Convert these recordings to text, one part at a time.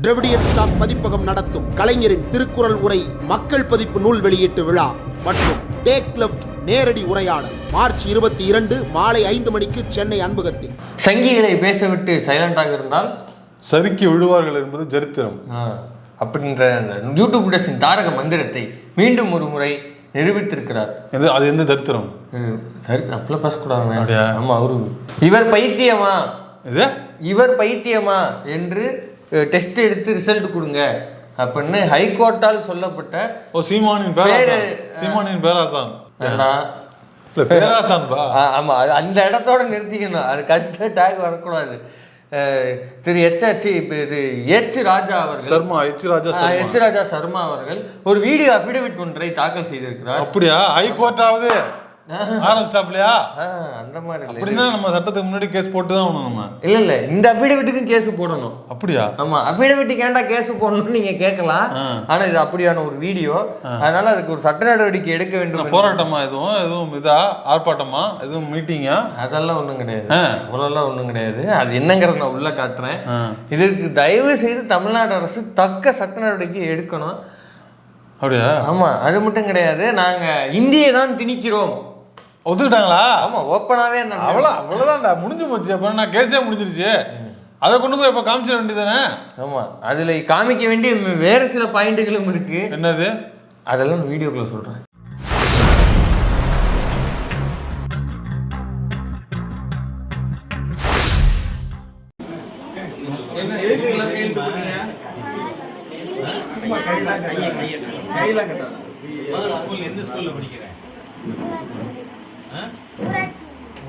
Dravidian stock பதிப்பகம் நடத்தும் கலைஞரின் திருக்குறள் உரை மக்கள் பதிப்பு நூல் வெளியீட்டு விழா மற்றும் டேக் லெஃப்ட் நேரடி உரையாடல் மார்ச் 22 மாலை 5 மணிக்கு சென்னை அன்பகத்தில். சங்கிகளை பேசவிட்டு சைலண்டாக இருந்தால் சறுக்கி விழுவார்கள் என்பது சரித்திரம் அப்படின்ற அந்த யூடியூப் டேஸின் தாரக மந்திரத்தை மீண்டும் ஒரு முறை நிரூபித்திருக்கிறார். அது எந்த சரித்திரம்? அப்பெல்லாம் பேசக்கூடாது. ஆமா, அவரு இவர் பைத்தியமா என்று டெஸ்ட் எடுத்து ரிசல்ட் கொடுங்க அப்படின்னு ஹைகோர்ட்டால் சொல்லப்பட்ட சீமானின் பேராசான். ஆமா, அந்த இடத்தோட நிறுத்திக்கணும், அதுக்கு அடுத்த டேக் வரக்கூடாது. திரு எச் ராஜா சர்மா அவர்கள் ஒரு வீடியோ அபிடவிட் ஒன்றை தாக்கல் செய்திருக்கிறார். அப்படியா? ஹைகோர்ட்டாவது ஆரம்பிச்சிட்டாப்லையா? அந்த மாதிரி அப்படின்னா நம்ம சட்டத்துக்கு முன்னாடி கேஸ் போட்டு தான் நம்ம இல்ல இந்த அபிடவிட்டுக்கும் கேஸ் போடணும். அப்படியா? ஆமா, அபிடவிட்டுக்கு ஏன்டா கேஸ் போடணும்னு நீங்க கேட்கலாம். ஆனா இது அப்படியான ஒரு வீடியோ, அதனால அதுக்கு ஒரு சட்ட நடவடிக்கை எடுக்க வேண்டும். போராட்டமா எதுவும் இதா ஆர்ப்பாட்டமா எதுவும் மீட்டிங்கா? அதெல்லாம் ஒண்ணும் கிடையாது, அவ்வளோலாம் ஒண்ணும் கிடையாது. அது என்னங்கிறத நான் உள்ள காட்டுறேன். இதற்கு தயவு செய்து தமிழ்நாடு அரசு தக்க சட்ட நடவடிக்கை எடுக்கணும். அப்படியா? ஆமா, அது மட்டும் கிடையாது, நாங்க இந்தியை தான் திணிக்கிறோம் ஒத்துக்கிட்டாங்களா? ஆமா, ஓப்பனாவே அவ்வளவுதான்டா, முடிஞ்சு போச்சு. அப்ப நான் கேஸே முடிஞ்சிருச்சு, அதை கொண்டு போய் இப்ப காமிச்சிட வேண்டியதானே? ஆமா, அதுல காமிக்க வேண்டிய வேற சில பாயிண்ட்டுகளும் இருக்கு. என்னது? அதெல்லாம் வீடியோக்குள்ள சொல்றேன். எந்த ஸ்கூல்ல படிக்கிறேன்?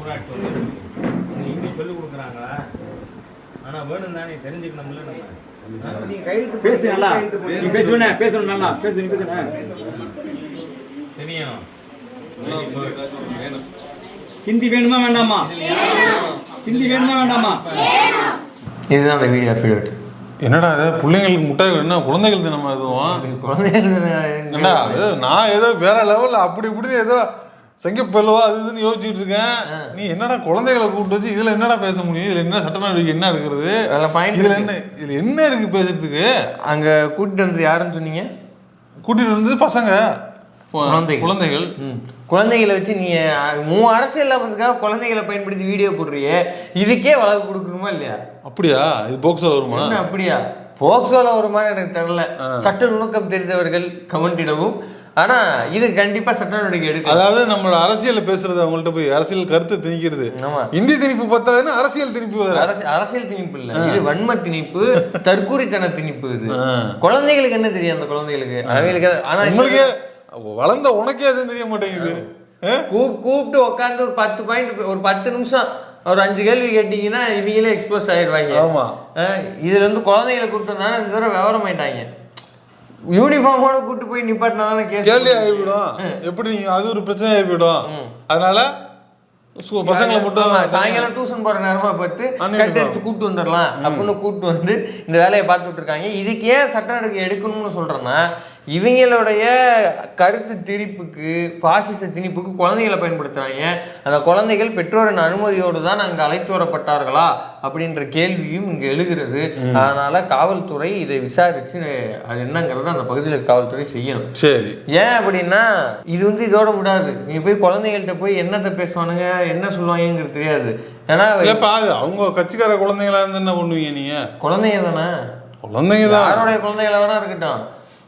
ஊராட்சி இங்கிலீஷ் சொல்லி கொடுக்குறாங்களா? ஆனா வேணும் தானே, தெரிஞ்சுக்கணும்ல நம்ம. நீங்க கையெழுத்து பேசு, நல்லா நீ பேசணும், நல்லா பேசணும். தெரியும். ஹிந்தி வேணுமா வேண்டாமா? இதுதான் அந்த வீடியோ அபிடவிட். என்னடா அது? பிள்ளைங்களுக்கு முட்டை என்ன குழந்தைகள் தினமா? எதுவும் குழந்தைகள் அது நான் ஏதோ வேற லெவல்ல அப்படி இப்படி ஏதோ சங்கப்பல்லுவா அது இதுன்னு யோசிச்சுட்டு இருக்கேன். நீ என்னடா குழந்தைகளை கூப்பிட்டு வச்சு இதுல என்னடா பேச முடியும்? இதுல என்ன சட்ட நடவடிக்கை என்ன இருக்கிறது? இதுல என்ன இருக்கு பேசுறதுக்கு? அங்க கூட்டிட்டு வந்து யாருன்னு சொன்னீங்க? கூட்டிட்டு வந்து பசங்க குழந்தைகளை வச்சு நீ அரசியல் லாபத்துக்காக குழந்தைகளை பயன்படுத்தி வீடியோ போடுறியே, இதுக்கே வழக்கு கொடுக்கணுமா இல்லையா? அப்படியா? இது போக்சோல வருமா? அப்படியா? போக்சோல வருமா எனக்கு தெரியல. சட்ட நுணுக்கம் தெரிந்தவர்கள் கமெண்டிடவும். ஆனா இது கண்டிப்பா சட்ட நடவடிக்கை எடுக்கும். அதாவது நம்மளோட அரசியல பேசுறது, அவங்கள்ட்ட போய் அரசியல் கருத்தை திணிக்கிறது. இந்தி திணிப்பு பார்த்தாதுன்னா அரசியல் திணிப்பு வேற. அரசியல் திணிப்பு இல்ல, இது வன்ம திணிப்பு, தற்கூரித்தன திணிப்பு. இது குழந்தைகளுக்கு என்ன தெரியும்? அந்த குழந்தைகளுக்கு அவங்களுக்கு. ஆனா உங்களுக்கு வளர்ந்த உனக்கே அதுவும் தெரிய மாட்டேங்குது. கூப்பிட்டு உட்காந்து ஒரு 10 பாயிண்ட், ஒரு 10 நிமிஷம், ஒரு 5 கேள்வி கேட்டீங்கன்னா இவங்களே எக்ஸ்போஸ் ஆயிடுவாங்க. ஆமா, இதுல இருந்து குழந்தைகளை கூப்பிட்டோம்னா இந்த தடவை விவரம் ஆயிட்டாங்க. யூனிஃபார்மோட கூட்டு போய் நிப்பாட்டினாலும் கேள்வி ஆகிவிடும். எப்படி அது ஒரு பிரச்சனை ஆகிவிடும். அதனால பசங்களை மட்டும் சாயங்காலம் டியூஷன் போற நேரமா பார்த்து கட்டடிச்சு கூப்பிட்டு வந்துடலாம் அப்படின்னு கூப்பிட்டு வந்து இந்த வேலையை பார்த்துட்டு இருக்காங்க. இதுக்கு ஏன் சட்ட நடவடிக்கை எடுக்கணும்னு சொல்றேன்னா, இவங்களுடைய கருத்து திணிப்புக்கு, பாசிச திணிப்புக்கு குழந்தைகளை பயன்படுத்துறாங்க. அந்த குழந்தைகள் பெற்றோரின் அனுமதியோடு தான் அங்கே அழைத்து வரப்பட்டார்களா அப்படின்ற கேள்வியும் இங்கே எழுகிறது. அதனால காவல்துறை இதை விசாரிச்சு அது என்னங்கிறத அந்த பகுதியில் காவல்துறை செய்யணும். சரி, ஏன் அப்படின்னா இது இதோட விடாது. நீங்க போய் குழந்தைகள்கிட்ட போய் என்னத்தை பேசுவானுங்க, என்ன சொல்லுவாங்கிறது தெரியாது. ஏன்னா அவங்க கட்சிக்கார குழந்தைங்களா இருந்து என்ன பண்ணுவீங்க? நீங்க குழந்தைங்க தானே, குழந்தைங்க தான், யாருடைய குழந்தைகளா வேணா இருக்கட்டும்.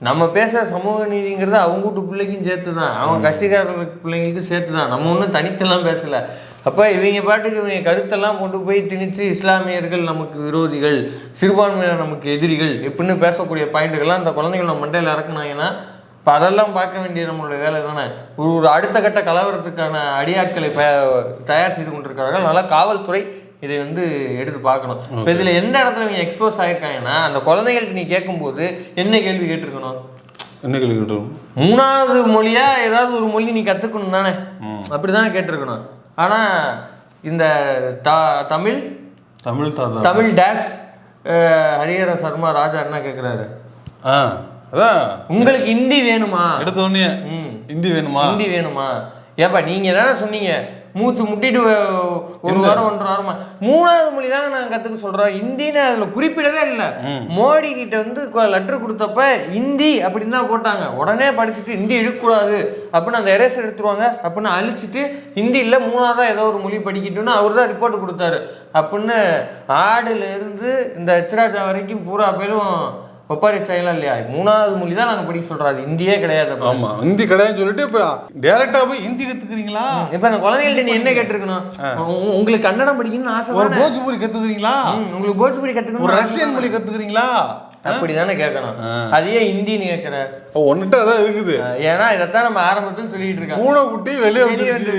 நம்ம பேசுகிற சமூக நீதிங்கிறது அவங்க வீட்டு பிள்ளைக்கும் சேர்த்து தான், அவங்க கட்சிக்கார பிள்ளைங்களுக்கும் சேர்த்து தான். நம்ம ஒன்றும் தனித்தெல்லாம் பேசலை. அப்போ இவங்க பாட்டுக்கு இவங்க கருத்தெல்லாம் கொண்டு போய் திணிச்சு இஸ்லாமியர்கள் நமக்கு விரோதிகள், சிறுபான்மையினர் நமக்கு எதிரிகள் எப்படின்னு பேசக்கூடிய பாயிண்ட்டுகள்லாம் அந்த குழந்தைகள் நம்ம மண்டையில் இறக்குனாங்கன்னா இப்போ அதெல்லாம் பார்க்க வேண்டிய நம்மளுடைய வேலை தானே. ஒரு அடுத்த கட்ட கலவரத்துக்கான அடியாட்களை தயார் செய்து கொண்டிருக்கிறார்கள். அதனால் காவல்துறை இதை எடுத்து பார்க்கணும். இப்போ இதில் எந்த இடத்துல நீங்கள் எக்ஸ்போஸ் ஆகிருக்காங்கன்னா, அந்த குழந்தைகள்கிட்ட நீ கேட்கும்போது என்ன கேள்வி கேட்டிருக்கணும்? என்ன கேள்வி கேட்டிருக்கணும்? 3வது மொழியா ஏதாவது ஒரு மொழி நீ கற்றுக்கணும் தானே, அப்படி தானே கேட்டிருக்கணும். ஆனால் இந்த தமிழ் டேஷ் ஹரிஹர சர்மா ராஜா என்ன கேட்குறாரு? உங்களுக்கு ஹிந்தி வேணுமா? எடுத்தோடனே ஹிந்தி வேணுமா? ஏப்பா நீங்கள் தானே சொன்னீங்க மூச்சு முட்டிட்டு ஒரு வாரம் 1.5 வாரமா 3வது மொழி தாங்க நாங்கள் கற்றுக்க சொல்கிறோம். ஹிந்தின்னு அதில் குறிப்பிடவே இல்லை. மோடி கிட்ட வந்து லெட்டர் கொடுத்தப்ப ஹிந்தி அப்படின்னு தான் போட்டாங்க. உடனே படிச்சுட்டு ஹிந்தி எடுக்கக்கூடாது அப்படின்னு அந்த எரேசர் எடுத்துருவாங்க அப்படின்னு அழிச்சிட்டு ஹிந்தி இல்லை 3ஆவதாக ஏதோ ஒரு மொழி படிக்கட்டும்னு அவர் தான் ரிப்போர்ட் கொடுத்தாரு. அப்படின்னு ஆடுலேருந்து இந்த எச்ராஜா வரைக்கும் பூரா பேரும் ஒப்பாரி சாயலாம் இல்லையா, 3வது மொழி தான் நாங்கள் படிக்க சொல்கிறோம். அது ஹிந்தியே கிடையாது. ஆமா ஹிந்தி கிடையாதுன்னு சொல்லிட்டு இப்போ டேரக்டா போய் ஹிந்தி கற்றுக்கிறீங்களா? இப்போ அந்த குழந்தைகள்ட்ட நீ என்ன கேட்டிருக்கணும்? உங்களுக்கு கன்னடம் படிக்கணும்னு ஆசை, ஒரு போஜ்பூரி கற்றுக்கிறீங்களா? உங்களுக்கு போஜ்பூரி கற்றுக்கணும், ஒரு ரஷ்யன் மொழி கற்றுக்கிறீங்களா? அப்படிதானே கேட்கணும். அதையே ஹிந்தின்னு கேட்கிற ஒன்னுட்டு அதான் இருக்குது. ஏன்னா இதைத்தான் நம்ம ஆரம்பத்தில் சொல்லிட்டு இருக்கோம். பூனை குட்டி வெளியே வந்து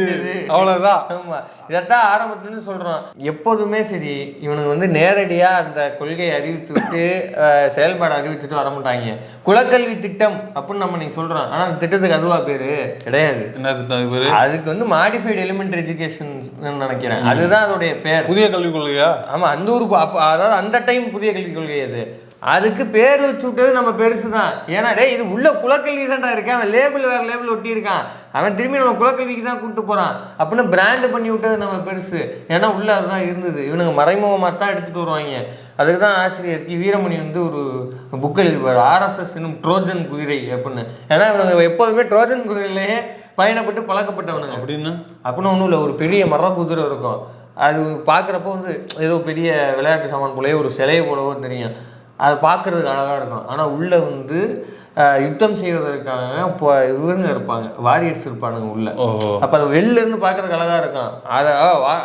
அவ்வளவுதான். ஆமா இதைத்தான் ஆரம்பத்துல சொல்றோம். எப்போதுமே சரி இவனுக்கு வந்து நேரடியா அந்த கொள்கையை அறிவித்து விட்டு செயல்பாடு அறிவிச்சுட்டு வர மாட்டாங்க. குலக்கல்வி திட்டம் அப்படின்னு நம்ம நீங்க சொல்றோம். ஆனா அந்த திட்டத்துக்கு அதுவா பேரு கிடையாது. என்ன திட்டம் பேரு? அதுக்கு வந்து மாடிஃபைடு எலிமெண்டரி எஜுகேஷன் நினைக்கிறேன். அதுதான் அதோடைய பேர். புதிய கல்விக் கொள்கையா? ஆமா அந்த ஒரு அதாவது அந்த டைம் புதிய கல்விக் கொள்கை அது. அதுக்கு பேர் வச்சு விட்டது நம்ம பெருசு தான். ஏன்னா இது உள்ள குலக்கல்வி தான்டா இருக்கேன். அவன் லேபிள் வேற லேபிள் ஒட்டி இருக்கான். அவன் திரும்பி நம்ம குலக்கல்விக்கு தான் கூப்பிட்டு போறான் அப்படின்னு பிராண்டு பண்ணி விட்டது நம்ம பெருசு. ஏன்னா உள்ள அதுதான் இருந்தது. இவனுங்க மறைமுகமாக தான் எடுத்துட்டு வருவாங்க. அதுக்கு தான் ஆசிரியர் வீரமணி வந்து ஒரு புக் எழுதிப்பார், RSS என்னும் ட்ரோஜன் குதிரை அப்படின்னு. ஏன்னா இவனுங்க எப்போதுமே ட்ரோஜன் குதிரையிலேயே பயணப்பட்டு பழக்கப்பட்டவனுங்க. அப்படின்னு ஒன்றும் இல்லை, ஒரு பெரிய மர குதிரை இருக்கும். அது பார்க்குறப்போ வந்து ஏதோ பெரிய விளையாட்டு சாமான் போலவே ஒரு சிலையை போலவோ தெரியும். அது பார்க்குறதுக்கு அழகாக இருக்கும். ஆனால் உள்ளே வந்து யுத்தம் செய்வதற்காக இப்போ இவங்க இருப்பாங்க, வாரியர்ஸ் இருப்பானுங்க உள்ள. அப்போ அது வெளிலேருந்து பார்க்குறதுக்கு அழகாக இருக்கும். அதை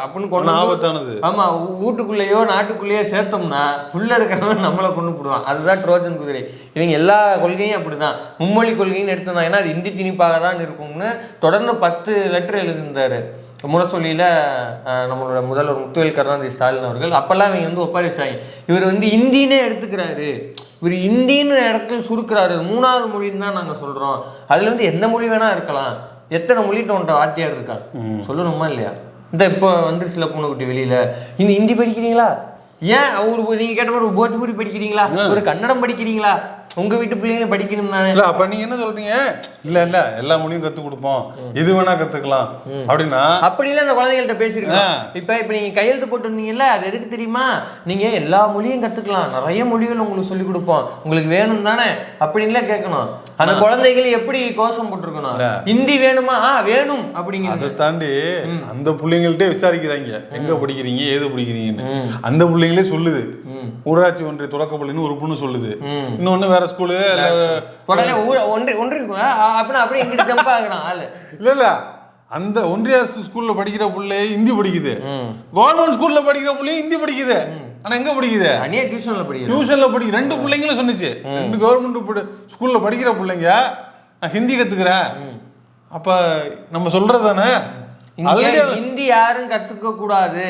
அப்படின்னு கொண்டு ஆபத்தானது. ஆமாம், வீட்டுக்குள்ளேயோ நாட்டுக்குள்ளேயோ சேர்த்தோம்னா உள்ளே இருக்கிறவன் நம்மளை கொண்டு போடுவான். அதுதான் ட்ரோஜன் குதிரை. இவங்க எல்லா கொள்கையும் அப்படி தான். மும்மொழி கொள்கைன்னு எடுத்திருந்தாங்கன்னா அது இந்தி திணிப்பாக தான் இருக்கும்னு தொடர்ந்து 10 லெட்டர் எழுதியிருந்தார் முரசொலியில் நம்மளோட முதல்வர் முத்துவேல் கருணாநிதி ஸ்டாலின் அவர்கள். அப்போல்லாம் இவங்க வந்து ஒப்பாரி வச்சாங்க. இவர் வந்து இந்தினே எடுத்துக்கிறாரு, இவர் இந்தின்னு இடத்துல சுருக்கிறாரு, 3வது மொழின்னு தான் நாங்கள் சொல்கிறோம். அதில் வந்து எந்த மொழி வேணால் இருக்கலாம். எத்தனை மொழிட்டு உன்ட்ட வாத்தியார் இருக்கான் சொல்லணுமா இல்லையா? இந்த இப்போ வந்து சில பூனைக்குட்டி வெளியில் ஹிந்தி படிக்கிறீங்களா? ஏன் அவரு நீங்கள் கேட்ட மாதிரி ஒரு போஜ்பூரி படிக்கிறீங்களா, ஒரு கன்னடம் படிக்கிறீங்களா? உங்க வீட்டு பிள்ளைங்க படிக்கணும் தானே. இல்ல அப்ப நீங்க என்ன சொல்றீங்க? இல்ல எல்லா மொழியும் கத்து கொடுப்போம், இது வேணா கத்துக்கலாம் அப்படின்னா அப்படிலாம் அந்த குழந்தைகள்ட்ட பேசிருக்கோம். இப்ப நீங்க கையெழுத்து போட்டு இருந்தீங்கல்ல, அது எதுக்கு தெரியுமா? நீங்க எல்லா மொழியும் கத்துக்கலாம், நிறைய மொழிகள் உங்களுக்கு சொல்லி கொடுப்போம், உங்களுக்கு வேணும் தானே அப்படின்லாம் கேட்கணும். அந்த குழந்தைகள் எப்படி கோஷம் போட்டிருக்கணும், ஹிந்தி வேணுமா? வேணும் அப்படிங்கிறது. அதை தாண்டி அந்த பிள்ளைங்கள்ட்டே விசாரிக்கிறாங்க எங்க படிக்கிறீங்க ஏது படிக்கிறீங்கன்னு. அந்த பிள்ளைங்களே சொல்லுது, ஊராட்சி ஒன்றிய தொடக்க பள்ளின்னு ஒரு பொண்ணு சொல்லுது, இன்னொன்னு வேற ஸ்கூலு இல்ல அந்த ஒன்றிய அரசு ஸ்கூல்ல படிக்கிற பிள்ளை ஹிந்தி படிக்குது, கவர்மெண்ட் ஸ்கூல்ல படிக்கிற பிள்ளை ஹிந்தி படிக்குது. ஆனா எங்க படிக்குது? டியூஷன்ல படிக்குது. 2 பிள்ளைங்களும் சொன்னிச்சு, 2 கவர்மெண்ட் ஸ்கூல்ல படிக்கிற பிள்ளைங்க ஹிந்தி கத்துக்கிறேன். அப்ப நம்ம சொல்றது தானே ஹிந்தி யாரும் கத்துக்க கூடாது,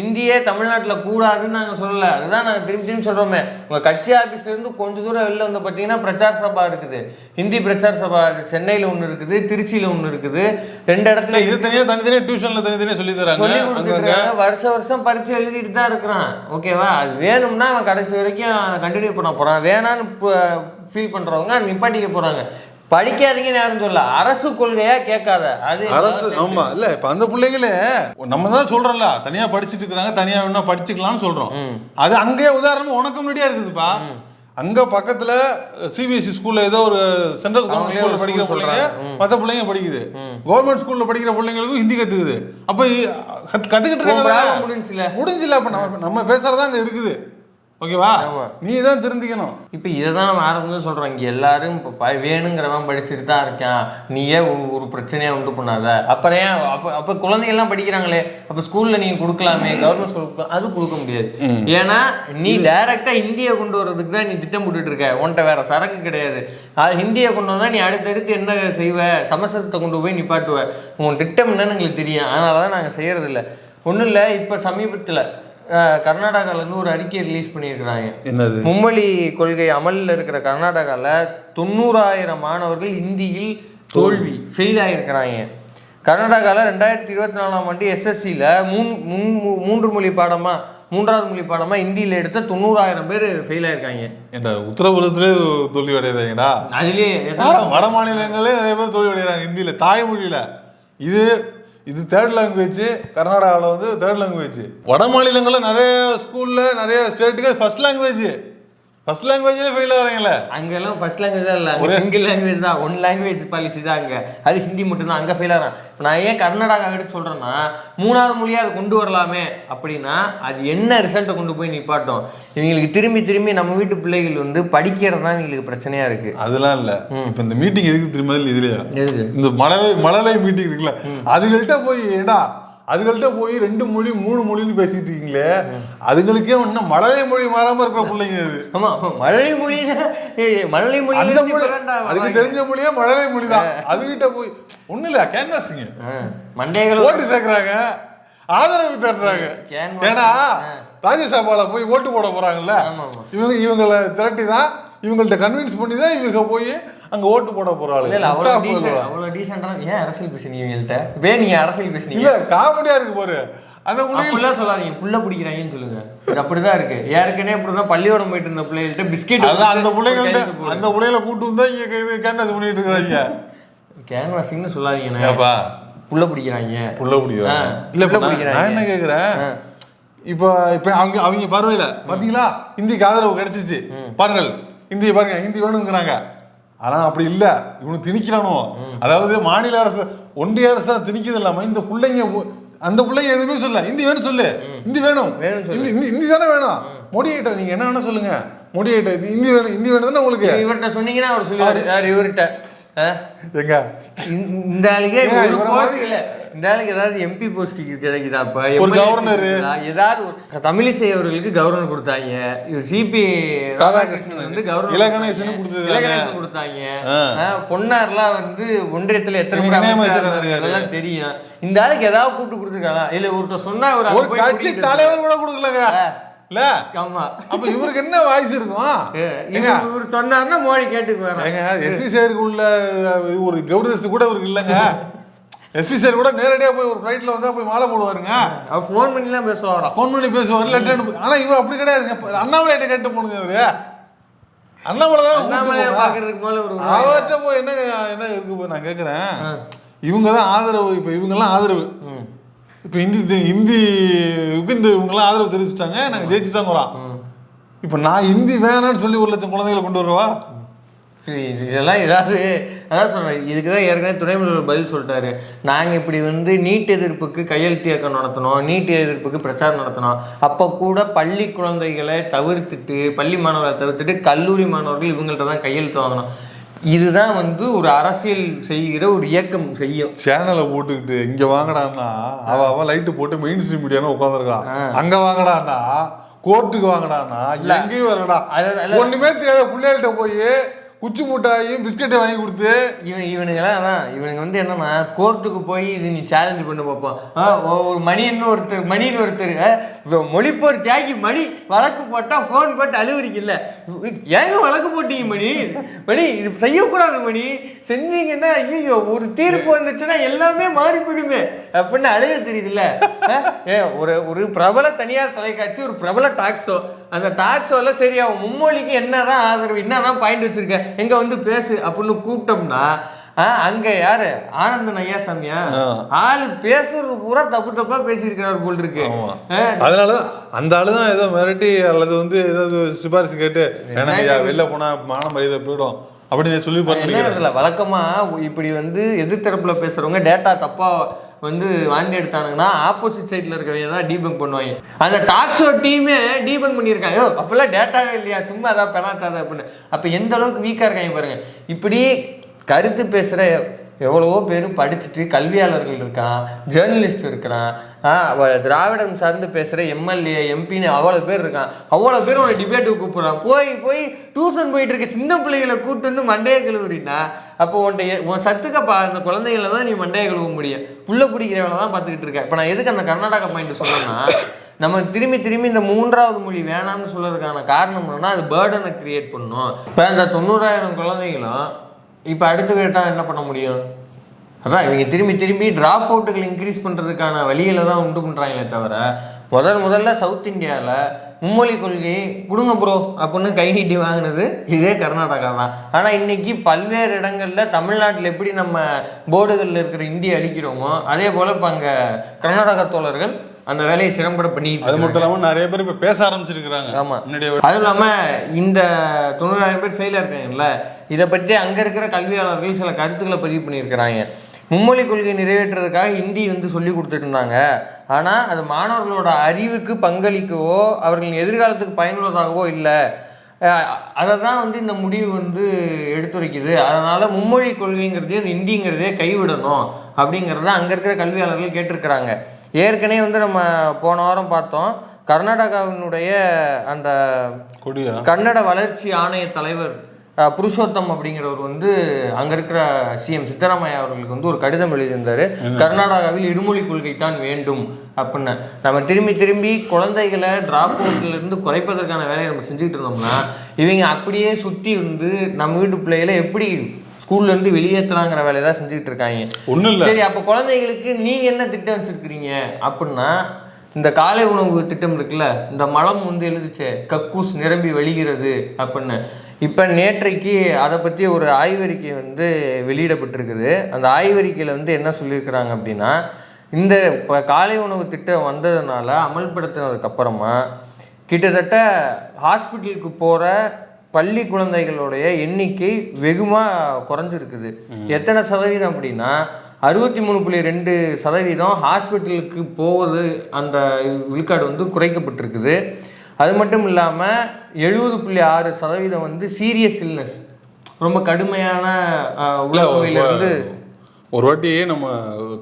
இந்தியே தமிழ்நாட்டில் கூடாதுன்னு நாங்கள் சொல்லலை. அதுதான் நாங்கள் திரும்பி சொல்கிறோமே. உங்கள் கட்சி ஆஃபீஸ்லேருந்து கொஞ்சம் தூரம் வெளில வந்து பார்த்தீங்கன்னா பிரச்சார சபா இருக்குது, ஹிந்தி பிரச்சார சபா சென்னையில் ஒன்று இருக்குது, திருச்சியில் ஒன்று இருக்குது. 2 இடத்துல இது தனியாக தனித்தனியாக டியூஷனில் தனித்தனியாக சொல்லி கொடுத்துருக்காங்க. வருஷம் பரிச்சு எழுதிட்டு தான் இருக்கிறான். ஓகேவா? அது வேணும்னா அவன் கடைசி வரைக்கும் கண்டினியூ பண்ண போகிறான். வேணான்னு ஃபீல் பண்ணுறவங்க நிப்பாட்டிக்க போகிறாங்க. படிக்காதீங்கன்னு யாரும் சொல்ல, அரசு கொள்கையா கேட்காத அது அரசு. ஆமா இல்ல இப்ப அந்த பிள்ளைங்களே நம்ம தான் சொல்றோம்ல, தனியா படிச்சுட்டு இருக்காங்க, தனியா வேணா படிச்சுக்கலாம்னு சொல்றோம். அது அங்கேயே உதாரணம் உனக்கு முன்னாடியா இருக்குதுப்பா. அங்க பக்கத்துல சிபிஎஸ்சி ஸ்கூல்ல ஏதோ ஒரு சென்ட்ரல் கவர்மெண்ட் ஸ்கூல்ல படிக்கிற பிள்ளைங்க மற்ற பிள்ளைங்க படிக்குது, கவர்மெண்ட் ஸ்கூல்ல படிக்கிற பிள்ளைங்களுக்கும் ஹிந்தி கத்துக்குது. அப்ப கத்துக்கிட்டு இருக்காங்க, முடிஞ்சில்ல. அப்ப நம்ம பேசுறதா அங்க இருக்குது. ஓகேவா? நீ தான் திருந்திக்கணும். இப்போ இதை தான் நம்ம ஆரம்பத்தில் சொல்கிறோம். இங்கே எல்லாரும் இப்போ வேணுங்கிறவன் படிச்சுட்டு தான் இருக்கான், நீயே ஒரு பிரச்சனையாக உண்டு பண்ணாத. அப்புறம் ஏன் அப்போ குழந்தைகள்லாம் படிக்கிறாங்களே, அப்போ ஸ்கூலில் நீங்கள் கொடுக்கலாமே, கவர்மெண்ட் ஸ்கூல் அது கொடுக்க முடியாது. ஏன்னா நீ டைரெக்டாக ஹிந்தியை கொண்டு வர்றதுக்கு தான் நீ திட்டம் போட்டுட்டு இருக்க, உன்கிட்ட வேற சரக்கு கிடையாது. அது ஹிந்தியை கொண்டு வந்தால் நீ அடுத்தடுத்து என்ன செய்வ, சமஸ்கிருதத்தை கொண்டு போய் நிப்பாட்டுவ. உன் திட்டம் என்னன்னு எங்களுக்கு தெரியும், அதனால தான் நாங்கள் செய்யறதில்ல. ஒன்றும் இல்லை. இப்போ சமீபத்தில் கர்நாடகாவிலேருந்து ஒரு அறிக்கை ரிலீஸ் பண்ணியிருக்கிறாங்க. என்னது? மும்மொழி கொள்கை அமலில் இருக்கிற கர்நாடகாவில் 90,000 மாணவர்கள் இந்தியில் தோல்வி ஃபெயில் ஆகியிருக்கிறாங்க. கர்நாடகாவில் 2024ஆம் ஆண்டு எஸ்எஸ்சியில் 3வது மொழி பாடமாக ஹிந்தியில் எடுத்த 90,000 பேர் ஃபெயில் ஆயிருக்காங்க. உத்தரப்பிரதேசத்திலே தோல்வி அடைகிறாங்கடா. அதுலேயே வட மாநிலங்களே நிறைய பேர் தோல்வி அடைகிறாங்க ஹிந்தியில், தாய்மொழியில். இது இது தேர்ட் லாங்குவேஜ். கர்நாடகாவில் வந்து தேர்ட் லாங்குவேஜ். வட மாநிலங்களில் நிறைய ஸ்கூலில் நிறைய ஸ்டேட்டுக்கு ஃபர்ஸ்ட் லாங்குவேஜ்லேயே ஃபெயில் ஆகிறாங்களே. அங்கெல்லாம் ஃபர்ஸ்ட் லாங்குவேஜ் தான் இல்லை, ஒரு சிங்கிள் லாங்குவேஜ் தான், ஒன் லாங்குவேஜ் பாலிசி தான் அங்கே. அது ஹிந்தி மட்டும்தான் அங்கே ஃபெயில் ஆகிறான். இப்போ நான் ஏன் கர்நாடகா எடுத்து சொல்கிறேன்னா, 3வது மொழியாக அதை கொண்டு வரலாமே அப்படின்னா அது என்ன ரிசல்ட்டை கொண்டு போய் நிப்பாட்டும். இவங்களுக்கு திரும்பி திரும்பி நம்ம வீட்டு பிள்ளைகள் வந்து படிக்கிறது தான் இவங்களுக்கு பிரச்சனையாக இருக்குது. அதெல்லாம் இல்லை. இப்போ இந்த மீட்டிங் எதுக்கு திரும்ப இதுலையா, எதுக்கு இந்த மழலை மீட்டிங் இருக்குல்ல, அதுகள்கிட்ட போய் ஏடா அதுகள்கிட்ட போய் 2 மொழி 3 மொழின்னு பேசிட்டு இருக்கீங்களே, அதுகளுக்கே ஒன்றும் மழலை மொழி மாறாம இருக்கிற பிள்ளைங்க அது. ஆமா, மழலை மொழி அந்த மொழி அதுக்கு தெரிஞ்ச மொழியே மழலை மொழி தான். அதுகிட்ட போய் ஒன்றும் இல்லை, கேன்வாஸிங்க மண்டைகள் ஓட்டு சேர்க்குறாங்க, ஆதரவு தர்றாங்க. ஏன்னா ராஜ்யசபால போய் ஓட்டு போட போறாங்கல்ல, இவங்களை திரட்டி தான், இவங்கள்ட்ட கன்வின்ஸ் பண்ணி தான் இவங்க போய் அங்க ஓட்டு போட போறாங்க. அவ்வளவு டீசென்ட்டா ஏன் அரசியல் பேசுனீங்க இவங்கள்ட்ட? நீங்க அரசியல் பேசுனீங்க இல்ல, காமெடியா இருக்கு பாரு. அந்த புள்ள சொல்லாதீங்க, புள்ள பிடிக்கிறாங்கன்னு சொல்லுங்க. அப்படிதான் இருக்கு. ஏற்கனவே இப்படிதான் பள்ளியோடம் போயிட்டு இருந்த பிள்ளைகள்ட்ட பிஸ்கெட், அந்த பிள்ளைகளை கூட்டு வந்தா இங்க கேன்வாஸ் பண்ணிட்டு இருக்காங்க. கேன்வாசிங்னு சொல்லாதீங்க, புள்ள பிடிக்கிறாங்க. இல்ல, நான் என்ன கேக்குறேன், இப்ப அவங்க பார்வையில பாத்தீங்களா இந்திக்கு ஆதரவு கிடைச்சிச்சு பாருங்கள், இந்திய பாருங்க, ஹிந்தி வேணுங்கிறாங்க. ஆனா அப்படி இல்ல, இவனு திணிக்கிறானோ. அதாவது மாநில அரசு, ஒன்றிய அரசு தான் திணிக்கிறது இல்லாம இந்த பிள்ளைங்க, அந்த பிள்ளைங்க எதுவுமே சொல்ல, இந்தி வேணும் சொல்லு, இந்தி வேணும், இந்தி தானே வேணும். மோடி கிட்ட நீங்க என்ன வேணும் சொல்லுங்க, மோடி கிட்ட இந்தி வேணும் தானே உங்களுக்கு. இவர்கிட்ட சொன்னீங்கன்னா அவர் சொல்லுவாரு, இவர்கிட்ட எங்க இந்த ஆளுக்கே இந்த ஆளுக்கு ஏதாவது எம்பி போஸ்ட் கிடைக்குதா? இப்ப ஒரு கவர்னர் ஏதாவது தமிழிசை அவர்களுக்கு கவர்னர் கொடுத்தாங்க, சிபி ராதாகிருஷ்ணன் வந்து கவர்னர் இலகணேசன் கொடுத்தாங்க. பொன்னார்லாம் வந்து ஒன்றியத்துல எத்தனை தெரியும். இந்த ஆளுக்கு ஏதாவது கூப்பிட்டு கொடுத்துருக்காங்க இல்ல? ஒருத்தர் சொன்னா ஒரு கட்சி தலைவர் கூட கொடுக்கலங்க. இல்ல, ஆமா. அப்ப இவருக்கு என்ன வாய்ஸ் இருக்கும்? இவர் சொன்னாருன்னா மோடி கேட்டுக்குவாங்க. எஸ்வி சாருக்கு உள்ள ஒரு கௌரவத்து கூட இவருக்கு இல்லைங்க. எஸ்வி சார் கூட நேரடியா போய் ஒரு ஃபிளைட்ல வந்தா போய் மாலை போடுவாருங்க. அவர் ஃபோன் பண்ணிலாம் பேசுவாரா? ஃபோன் பண்ணி பேசுவார், லெட்டர். ஆனா இவர் அப்படி கிடையாது. அண்ணாமலையிட்ட கேட்டு போனுங்க இவரு. அண்ணாமலை தான் பாக்குறதுக்கு மேல ஒரு அவர்கிட்ட போய் என்ன இருக்கு போய் நான் கேட்குறேன். இவங்க தான் ஆதரவு, இப்போ இவங்கெல்லாம் ஆதரவு, இப்போ இந்திக்கு இவங்கெல்லாம் ஆதரவு தெரிவிச்சுட்டாங்க, நாங்கள் ஜெயிச்சுட்டாங்கிறோம். இப்போ நான் ஹிந்தி வேணான்னு சொல்லி 1 லட்சம் குழந்தைகளை கொண்டு வருவா? இதெல்லாம் ஏதாவது அதான் சொல்கிறேன். இதுக்கு தான் ஏற்கனவே துணை முதல்வர் பதில் சொல்லிட்டாரு. நாங்கள் இப்படி வந்து நீட் எதிர்ப்புக்கு கையெழுத்து இயக்கம் நடத்தினோம், நீட் எதிர்ப்புக்கு பிரச்சாரம் நடத்தினோம். அப்போ கூட பள்ளி குழந்தைகளை தவிர்த்துட்டு, பள்ளி மாணவர்களை தவிர்த்துட்டு கல்லூரி மாணவர்கள் இவங்கள்ட்ட தான் கையெழுத்து வாங்கணும். இதுதான் வந்து ஒரு அரசியல் செய்கிற ஒரு இயக்கம் செய்யும். சேனலை போட்டுக்கிட்டு இங்கே வாங்கடான்னா அவன் லைட்டு போட்டு மெயின் ஸ்ட்ரீம் மீடியான்னு உட்காந்துருக்கான். அங்கே வாங்கடான்னா கோர்ட்டுக்கு வாங்கடான்னா எங்கேயும் வரடா. ஒன்றுமே தெரியாத பிள்ளைகள்கிட்ட போய் குச்சி மூட்டாயும் பிஸ்கெட்டை வாங்கி கொடுத்து இவனுங்கெல்லாம் அதான் இவனுங்க வந்து என்னன்னா கோர்ட்டுக்கு போய் இது நீ சேலஞ்சு பண்ண பார்ப்போம். ஒரு மணின்னு ஒருத்தர் மொழிப்போர் தியாகி மணி வழக்கு போட்டால் ஃபோன் போட்டு அழுவுறீங்கல்ல, ஏங்க வழக்கு போட்டீங்க மணி இது செய்யக்கூடாது மணி, செஞ்சீங்கன்னா ஐயோ ஒரு தீர்ப்பு வந்துச்சுன்னா எல்லாமே மாறி போயிடுமே அப்படின்னு அழுக தெரியுதுல்ல. ஒரு பிரபல தனியார் தொலைக்காட்சி, ஒரு பிரபல டாக் ஷோ, அந்த டாக் ஷோவில் சரி அவன் மும்மொழிக்கு என்னதான் ஆதரவு, என்னதான் பாயிண்ட் வச்சிருக்க, எங்க வந்து பேசு அப்படின்னு கூப்பிட்டோம்னா அங்க யாரு ஆனந்தன் ஐயா சாமியா ஆளு பேசுறது பூரா தப்பா பேசியிருக்கிறாரு போல் இருக்கு. அதனாலதான் அந்த ஆளுதான் ஏதோ மிரட்டி அல்லது வந்து ஏதாவது சிபாரிசு கேட்டு வெளில போனா மான மரியாதை போயிடும் அப்படின்னு சொல்லி பாருங்க. வழக்கமா இப்படி வந்து எதிர்த்தரப்புல பேசுறவங்க டேட்டா தப்பா வந்து வாங்கி எடுத்தானுங்கன்னா ஆப்போசிட் சைட்ல இருக்கவங்க தான் டீபங்க் பண்ணுவாங்க. அந்த டாக் ஷோ டீமே டீபங்க் பண்ணியிருக்காங்க. அப்பெல்லாம் டேட்டாவே இல்லையா, சும்மா அதான் பெறாத்தாத அப்படின்னு. அப்போ எந்த அளவுக்கு வீக்காக இருக்காங்க பாருங்க. இப்படி கருத்து பேசுகிற எவ்வளவோ பேர் படிச்சுட்டு கல்வியாளர்கள் இருக்கான், ஜேர்னலிஸ்ட் இருக்கிறான், திராவிடம் சார்ந்து பேசுகிற எம்எல்ஏ எம்பின்னு அவ்வளோ பேர் இருக்கான். அவ்வளோ பேர் உன்னை டிபேட்டுக்கு கூப்பிட்றான். போய் டியூஷன் போயிட்டு இருக்க சின்ன பிள்ளைகளை கூப்பிட்டு வந்து மண்டையை கழுவுறீன்னா அப்போ உன் சத்துக்கப்பா அந்த குழந்தைகளை தான் நீ மண்டையை கழுவ முடியும். புள்ள பிடிக்கிறவனை தான் பார்த்துக்கிட்டு இருக்கேன். இப்போ நான் எதுக்கு அந்த கர்நாடகா பாயிண்ட் சொல்லணும்னா, நம்ம திரும்பி இந்த 3வது மொழி வேணாம்னு சொல்றதுக்கான காரணம் என்னன்னா அது பேர்டனை கிரியேட் பண்ணணும். இப்போ அந்த 90,000 குழந்தைகளும் இப்போ அடுத்து கேட்டால் என்ன பண்ண முடியும்? அதான் இவங்க திரும்பி ட்ராப் அவுட்டுகள் இன்க்ரீஸ் பண்ணுறதுக்கான வழிகளை தான் உண்டு பண்ணுறாங்களே தவிர முதல்ல சவுத் இந்தியாவில் மும்மொழி கொள்கை கொடுங்க ப்ரோ அப்படின்னு கை நீட்டி வாங்கினது இதே கர்நாடகா தான். ஆனால் இன்னைக்கு பல்வேறு இடங்களில் தமிழ்நாட்டில் எப்படி நம்ம போர்டுகளில் இருக்கிற இந்தியை அழிக்கிறோமோ அதே போல் இப்போ அங்கே கர்நாடகா தோழர்கள் அந்த வேலையை சிறம்பட பண்ணிட்டு. அது மட்டும் இல்லாமல் நிறைய பேர் இப்போ பேச ஆரம்பிச்சிருக்கிறாங்க. ஆமாம், அதுவும் இல்லாமல் இந்த 90,000 பேர் ஃபெயிலாக இருக்காங்கல்ல, இதை பற்றி அங்கே இருக்கிற கல்வியாளர்கள் சில கருத்துக்களை பதிவு பண்ணியிருக்கிறாங்க. மும்மொழி கொள்கை நிறைவேற்றுறதுக்காக ஹிந்தி சொல்லி கொடுத்துட்டு இருந்தாங்க. ஆனால் அது மாணவர்களோட அறிவுக்கு பங்களிக்கவோ அவர்களின் எதிர்காலத்துக்கு பயனுள்ளதாகவோ இல்லை. அதை தான் இந்த முடிவு எடுத்துரைக்குது. அதனால் மும்மொழி கொள்கைங்கிறதே அந்த ஹிந்திங்கிறதே கைவிடணும் அப்படிங்கிறத அங்கே இருக்கிற கல்வியாளர்கள் கேட்டிருக்கிறாங்க. ஏற்கனவே நம்ம போன வாரம் பார்த்தோம், கர்நாடகாவினுடைய அந்த கன்னட வளர்ச்சி ஆணைய தலைவர் புருஷோத்தம் அப்படிங்கிறவர் அங்கே இருக்கிற சிஎம் சித்தராமையா அவர்களுக்கு ஒரு கடிதம் எழுதியிருந்தார். கர்நாடகாவில் இருமொழி கொள்கை தான் வேண்டும் அப்படின்னு. நம்ம திரும்பி திரும்பி குழந்தைகளை டிராப் அவுட்லேருந்து குறைப்பதற்கான வேலையை நம்ம செஞ்சுக்கிட்டு இருந்தோம்னா இவங்க அப்படியே சுற்றி நம்ம வீட்டு பிள்ளைகளை எப்படி ஸ்கூல்லேருந்து வெளியேற்றலாங்கிற வேலையை தான் செஞ்சுக்கிட்டு இருக்காங்க. ஒன்றும் இல்லை. சரி, அப்போ குழந்தைகளுக்கு நீங்கள் என்ன திட்டம் வச்சுருக்கிறீங்க அப்படின்னா, இந்த காலை உணவு திட்டம் இருக்குல்ல, இந்த மலம் எழுதிச்சே கக்கூஸ் நிரம்பி வழிகிறது அப்படின்னு. இப்போ நேற்றைக்கு அதை பற்றி ஒரு ஆய்வறிக்கை வெளியிடப்பட்டிருக்குது. அந்த ஆய்வறிக்கையில் என்ன சொல்லியிருக்கிறாங்க அப்படின்னா, இந்த இப்போ காலை உணவு திட்டம் வந்ததுனால அமல்படுத்தினதுக்கப்புறமா கிட்டத்தட்ட ஹாஸ்பிட்டலுக்கு போகிற பள்ளி குழந்தைகளுடைய எண்ணிக்கை வெகுமாக குறைஞ்சிருக்குது. எத்தனை சதவீதம் அப்படின்னா 63.2% ஹாஸ்பிட்டலுக்கு போவது அந்த விழுக்காடு குறைக்கப்பட்டிருக்குது. அது மட்டும் இல்லாமல் 70.6% சீரியஸ் இல்னஸ், ரொம்ப கடுமையான உலகிலிருந்து. ஒரு வாட்டி நம்ம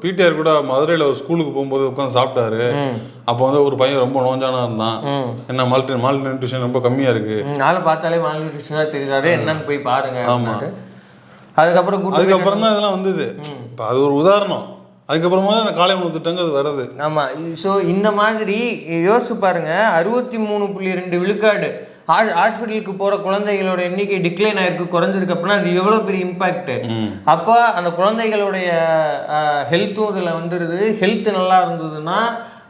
பிடிஆர் கூட மதுரையில் ஒரு ஸ்கூலுக்கு போகும்போது உட்காந்து சாப்பிட்டாரு. அப்போ ஒரு பையன் ரொம்ப நோஞ்சானா இருந்தான். என்ன மால் நியூட்ரிஷன் ரொம்ப கம்மியாக இருக்கு, நாளை பார்த்தாலே மால் நியூட்ரிஷனாக தெரியுதாரு, என்னன்னு போய் பாருங்க. ஆமாம், அதுக்கப்புறம் தான் இதெல்லாம் வந்தது. இப்போ அது ஒரு உதாரணம். அதுக்கப்புறமா தான் அந்த காலை உணவு திட்டங்கள் வருது. ஆமாம். ஸோ இந்த மாதிரி யோசிச்சு பாருங்க, 63.2 விழுக்காடு ஹாஸ்பிட்டலுக்கு போகிற குழந்தைகளோட எண்ணிக்கை டிக்ளைன் ஆயிருக்கு, குறைஞ்சிருக்கு அப்படின்னா அது எவ்வளோ பெரிய இம்பாக்ட். அப்போ அந்த குழந்தைகளுடைய ஹெல்த்தும் இதில் வந்துடுது. ஹெல்த் நல்லா இருந்ததுன்னா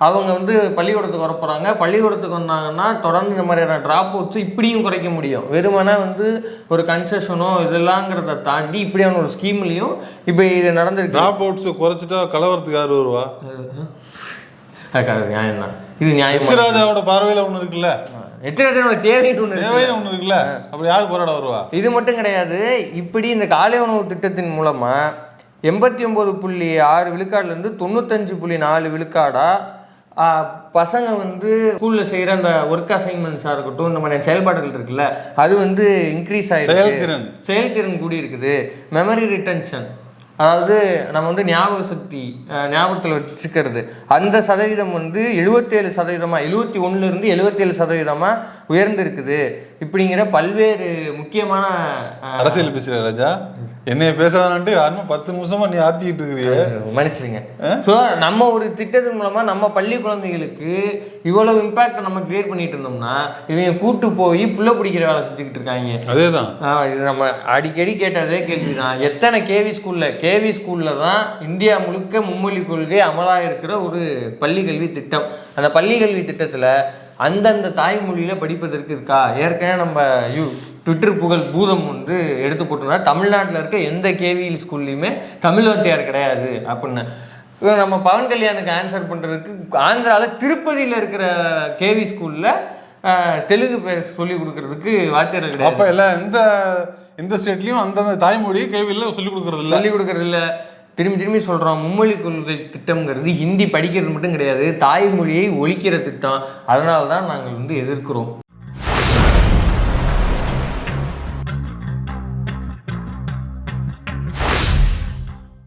அவங்க பள்ளிக்கூடத்துக்கு வர போகிறாங்க. பள்ளிக்கூடத்துக்கு வந்தாங்கன்னா தொடர்ந்து இந்த மாதிரியான ட்ராப் அவுட்ஸ் இப்படியும் குறைக்க முடியும். வெறுமனே ஒரு கன்செஷனோ இதெல்லாங்கிறத தாண்டி இப்படியான ஒரு ஸ்கீம்லையும் இப்போ இது நடந்திருக்கு. ட்ராப் அவுட்ஸ் குறைச்சிட்டா கலவரத்துக்கு யார் வருவா? நியாயம் தான் இது. நியாயம். எச்ராஜாவோட பார்வையில் ஒன்று இருக்குல்ல, எச்ராஜாவோட தேவைன்னு ஒன்று இருக்குல்ல, அப்படி யார் போராட வருவா? இது மட்டும் கிடையாது. இப்படி இந்த காலை உணவு திட்டத்தின் மூலமாக 89.6 விழுக்காடுலேருந்து 95.4 விழுக்காடா பசங்க ஸ்கூலில் செய்கிற அந்த ஒர்க் அசைன்மெண்ட்ஸாக இருக்கட்டும், இந்த மாதிரி செயல்பாடுகள் இருக்குல்ல, அது இன்க்ரீஸ் ஆகிருக்கு. செயல்திறன் கூடி இருக்குது. மெமரி ரிட்டன்ஷன், அதாவது நம்ம ஞாபக சக்தி ஞாபகத்தில் வச்சுக்கிறது, அந்த சதவீதம் 77%, 71% 77% உயர்ந்திருக்குது. இப்படிங்கிற பல்வேறு முக்கியமான அரசியல் பேசுகிற ராஜா, என்னைய பேசாதான்ட்டு யாருமே 10 நிமிஷமா நீ ஆத்திக்கிட்டு இருக்கிறீங்க, மன்னிச்சிருங்க. ஸோ நம்ம ஒரு திட்டத்தின் மூலமாக நம்ம பள்ளி குழந்தைகளுக்கு இவ்வளவு இம்பாக்ட் நம்ம கிரியேட் பண்ணிட்டு இருந்தோம்னா இவங்க கூட்டு போய் புள்ள பிடிக்கிற வேலை செஞ்சுக்கிட்டு இருக்காங்க. அதேதான் இது நம்ம அடிக்கடி கேட்டதே கேள்விதான். எத்தனை கேவி ஸ்கூலில் தான் இந்தியா முழுக்க மும்மொழி கொள்கை அமலாக இருக்கிற ஒரு பள்ளி கல்வி திட்டம். அந்த பள்ளி கல்வி திட்டத்தில் அந்தந்த தாய்மொழியில் படிப்பதற்கு இருக்கா? ஏற்கனவே நம்ம ட்விட்டர் புகழ் பூதம் எடுத்து போட்டோம்னா தமிழ்நாட்டில் இருக்க எந்த கேவி ஸ்கூல்லையுமே தமிழ் வாத்தியார் கிடையாது அப்படின்னு. நம்ம பவன் கல்யாணுக்கு ஆன்சர் பண்ணுறதுக்கு ஆந்திராவில் திருப்பதியில் இருக்கிற கேவி ஸ்கூலில் தெலுங்கு சொல்லி கொடுக்கறதுக்கு வாத்தியார் கிடையாது. அப்போ எல்லாம் எந்த ஸ்டேட்லையும் அந்தந்த தாய்மொழி கேவியில் சொல்லி கொடுக்கறது இல்லை. திரும்பி சொல்கிறோம், மும்மொழி கொள்கை திட்டம்ங்கிறது ஹிந்தி படிக்கிறது மட்டும் கிடையாது, தாய்மொழியை ஒழிக்கிற திட்டம். அதனால தான் நாங்கள் எதிர்க்கிறோம்.